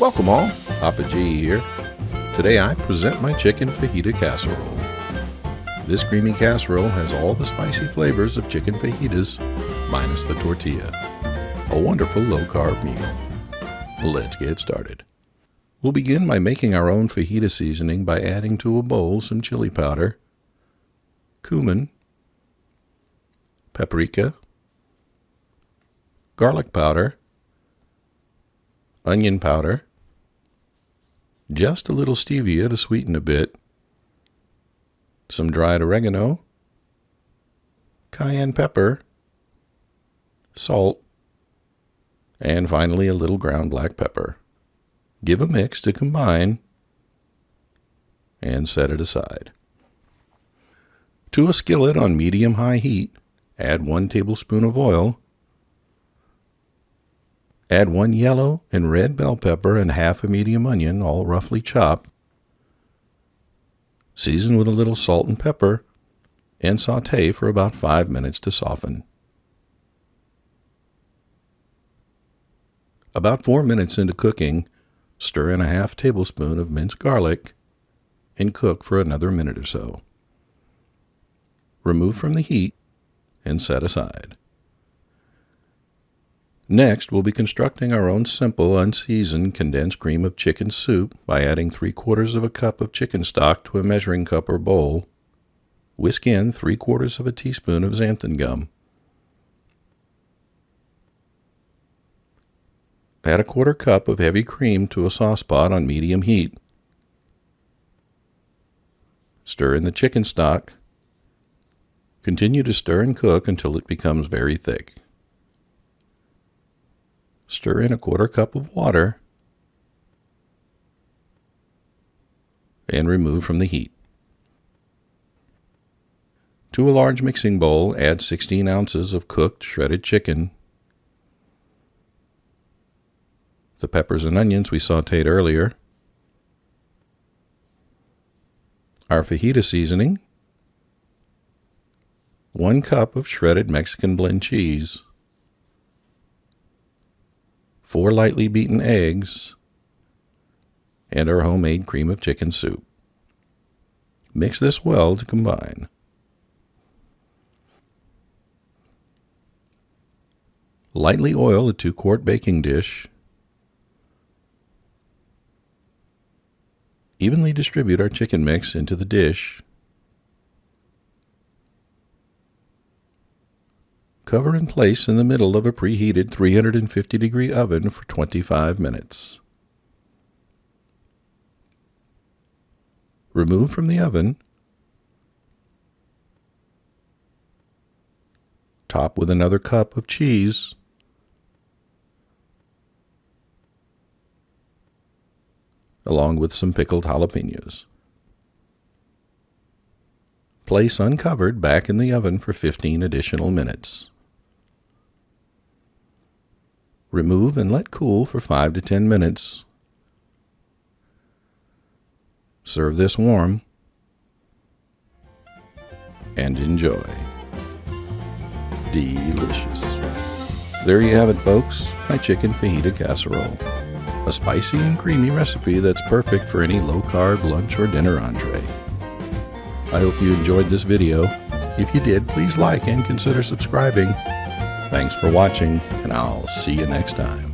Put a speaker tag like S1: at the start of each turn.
S1: Welcome all, Papa G here. Today I present my chicken fajita casserole. This creamy casserole has all the spicy flavors of chicken fajitas, minus the tortilla. A wonderful low-carb meal. Let's get started. We'll begin by making our own fajita seasoning by adding to a bowl some chili powder, cumin, paprika, garlic powder, onion powder, just a little stevia to sweeten a bit, some dried oregano, cayenne pepper, salt, and finally a little ground black pepper. Give a mix to combine and set it aside. To a skillet on medium-high heat, add 1 tablespoon of oil. Add 1 yellow and red bell pepper and half a medium onion, all roughly chopped. Season with a little salt and pepper and saute for about 5 minutes to soften. About 4 minutes into cooking, stir in a half tablespoon of minced garlic and cook for another minute or so. Remove from the heat and set aside. Next, we'll be constructing our own simple, unseasoned condensed cream of chicken soup by adding 3/4 of a cup of chicken stock to a measuring cup or bowl. Whisk in 3/4 of a teaspoon of xanthan gum. Add a 1/4 cup of heavy cream to a saucepot on medium heat. Stir in the chicken stock. Continue to stir and cook until it becomes very thick. Stir in a 1/4 cup of water and remove from the heat. To a large mixing bowl, add 16 ounces of cooked shredded chicken, the peppers and onions we sauteed earlier, our fajita seasoning, 1 cup of shredded Mexican blend cheese, 4 lightly beaten eggs, and our homemade cream of chicken soup. Mix this well to combine. Lightly oil a 2-quart baking dish. Evenly distribute our chicken mix into the dish. Cover and place in the middle of a preheated 350-degree oven for 25 minutes. Remove from the oven. Top with another cup of cheese. Along with some pickled jalapenos. Place uncovered back in the oven for 15 additional minutes. Remove and let cool for 5 to 10 minutes. Serve this warm and enjoy. Delicious. There you have it, folks, my chicken fajita casserole. A spicy and creamy recipe that's perfect for any low-carb lunch or dinner entree. I hope you enjoyed this video. If you did, please like and consider subscribing. Thanks for watching, and I'll see you next time.